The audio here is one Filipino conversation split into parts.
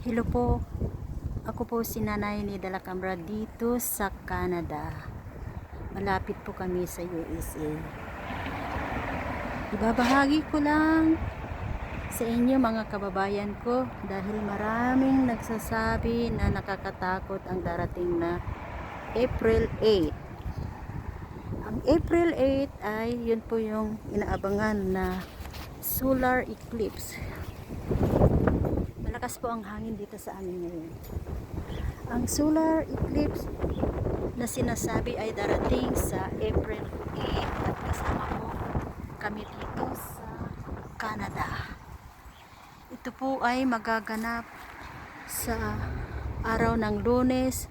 Hello po, ako po si Nanay ni Dalacambra dito sa Canada. Malapit po kami sa USA. Ibabahagi ko lang sa inyo mga kababayan ko dahil maraming nagsasabi na nakakatakot ang darating na April 8. Ang April 8 ay yun po yung inaabangan na solar eclipse. Malakas po ang hangin dito sa amin ngayon. Ang solar eclipse na sinasabi ay darating sa April 8 at kasama po kami dito sa Canada. Ito po ay magaganap sa araw ng Lunes,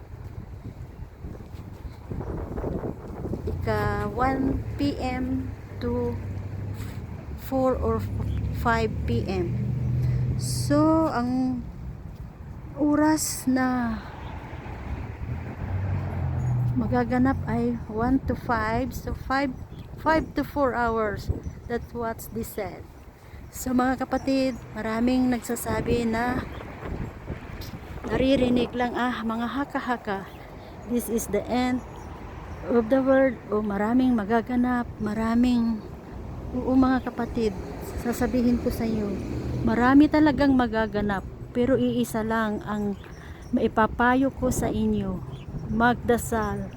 ika 1 p.m. to 4 or 5 p.m. So, ang oras na magaganap ay 1 to 5. So, 5 to 4 hours. That's what they said. So, mga kapatid, maraming nagsasabi na naririnig lang, mga haka-haka. This is the end of the world. O maraming magaganap, oo mga kapatid, sasabihin ko sa iyo, marami talagang magaganap, pero iisa lang ang maipapayo ko sa inyo: magdasal,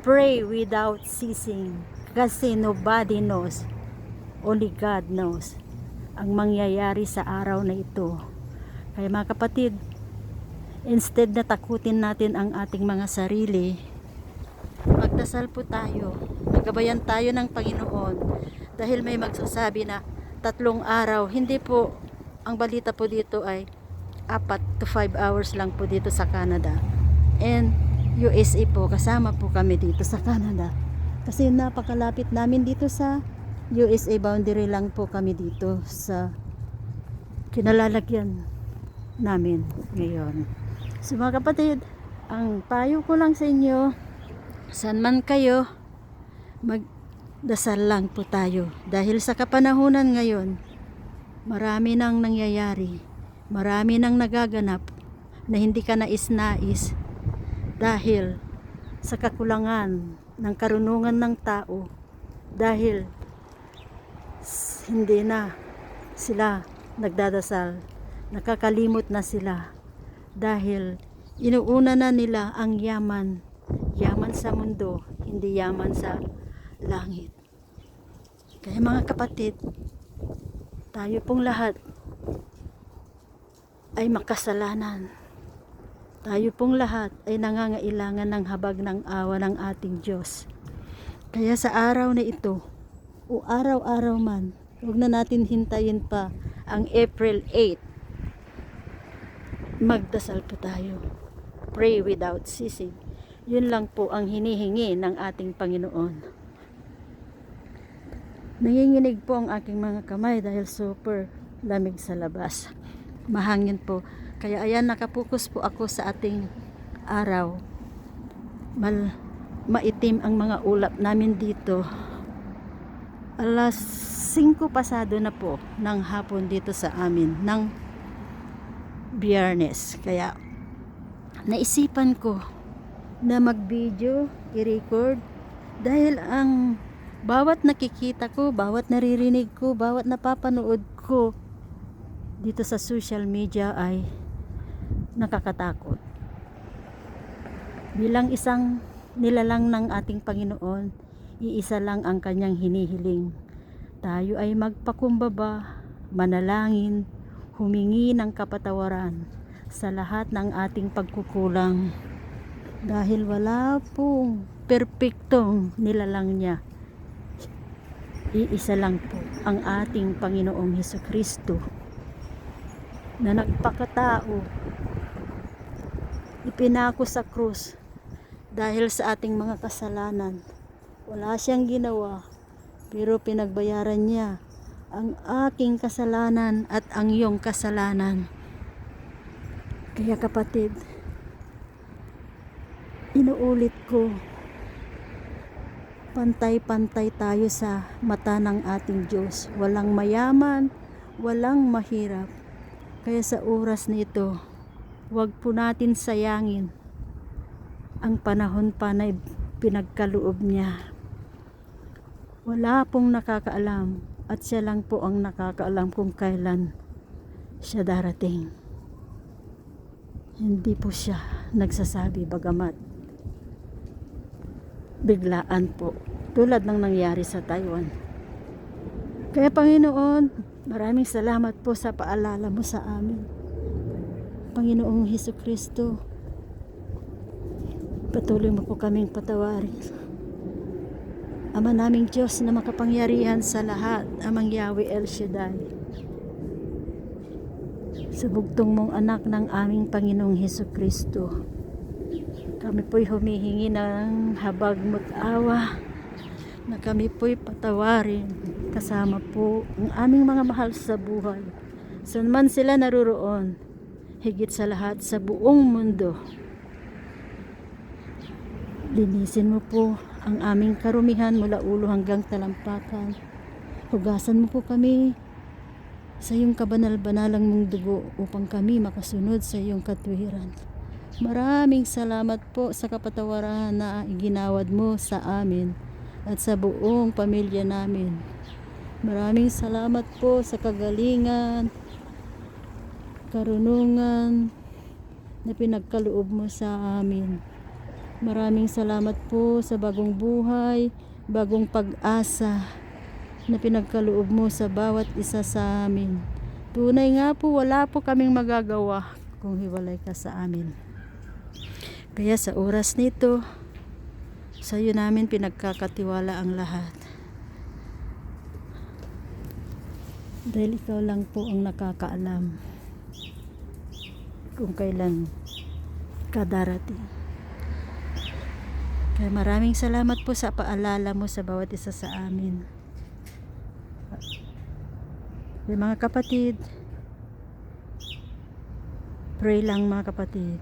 pray without ceasing, kasi nobody knows, only God knows ang mangyayari sa araw na ito. Kaya mga kapatid, instead na takutin natin ang ating mga sarili, magdasal po tayo, magabayan tayo ng Panginoon, dahil may magsasabi na 3 araw. Hindi po, ang balita po dito ay 4 to 5 hours lang po dito sa Canada. And USA po, kasama po kami dito sa Canada. Kasi napakalapit namin dito sa USA boundary lang po kami dito sa kinalalagyan namin ngayon. So mga kapatid, ang payo ko lang sa inyo, saan man kayo, magdasal lang po tayo. Dahil sa kapanahunan ngayon, marami nang nangyayari, marami nang nagaganap na hindi ka nais-nais dahil sa kakulangan ng karunungan ng tao, dahil hindi na sila nagdadasal, nakakalimot na sila dahil inuuna na nila ang yaman sa mundo, hindi yaman sa langit. Kaya mga kapatid, tayo pong lahat ay makasalanan. Tayo pong lahat ay nangangailangan ng habag ng awa ng ating Diyos. Kaya sa araw na ito, o araw-araw man, huwag na natin hintayin pa ang April 8. Magdasal po tayo. Pray without ceasing. Yun lang po ang hinihingi ng ating Panginoon. Nanginginig po ang aking mga kamay dahil super lamig sa labas. Mahangin po. Kaya ayan, nakapokus po ako sa ating araw. Maitim ang mga ulap namin dito. Alas 5 pasado na po ng hapon dito sa amin, ng Biyernes. Kaya naisipan ko na mag-video, i-record, dahil ang bawat nakikita ko, bawat naririnig ko, bawat napapanood ko dito sa social media ay nakakatakot. Bilang isang nilalang ng ating Panginoon, iisa lang ang kanyang hinihiling. Tayo ay magpakumbaba, manalangin, humingi ng kapatawaran sa lahat ng ating pagkukulang. Dahil wala pong perpektong nilalang niya. Iisa lang po ang ating Panginoong Hesukristo na nagpakatao, ipinako sa krus dahil sa ating mga kasalanan. Wala siyang ginawa, pero pinagbayaran niya ang aking kasalanan at ang iyong kasalanan. Kaya kapatid, inuulit ko, pantay-pantay tayo sa mata ng ating Diyos. Walang mayaman, walang mahirap. Kaya sa oras nito, Huwag po natin sayangin ang panahon pa na pinagkaloob niya. Wala pong nakakaalam at siya lang po ang nakakaalam kung kailan siya darating. Hindi po siya nagsasabi, bagamat biglaan po, tulad ng nangyari sa Taiwan. Kaya Panginoon, maraming salamat po sa paalala mo sa amin. Panginoong Hesukristo, patuloy mo po kaming patawarin. Ama naming Diyos na makapangyarihan sa lahat, Amang Yahweh El Shaddai, sa bugtong mong anak ng aming Panginoong Hesukristo, kami po'y humihingi ng habag mo't awa na kami po'y patawarin, kasama po ang aming mga mahal sa buhay, saan man sila naruroon, higit sa lahat sa buong mundo. Linisin mo po ang aming karumihan mula ulo hanggang talampakan. Hugasan mo po kami sa iyong kabanal-banalang mong dugo upang kami makasunod sa iyong katwiran. Maraming salamat po sa kapatawaran na iginawad mo sa amin at sa buong pamilya namin. Maraming salamat po sa kagalingan, karunungan na pinagkaloob mo sa amin. Maraming salamat po sa bagong buhay, bagong pag-asa na pinagkaloob mo sa bawat isa sa amin. Tunay nga po, wala po kaming magagawa kung hiwalay ka sa amin. Kaya sa oras nito, sa iyo namin pinagkakatiwala ang lahat. Dahil ikaw lang po ang nakakaalam kung kailan ka darating. Kaya maraming salamat po sa paalala mo sa bawat isa sa amin. Kaya mga kapatid, pray lang mga kapatid.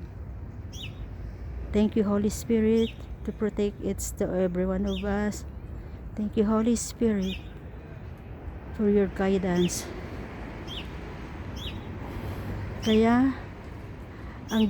Thank you Holy Spirit to protect it to every one of us. Thank you Holy Spirit for your guidance. Kaya ang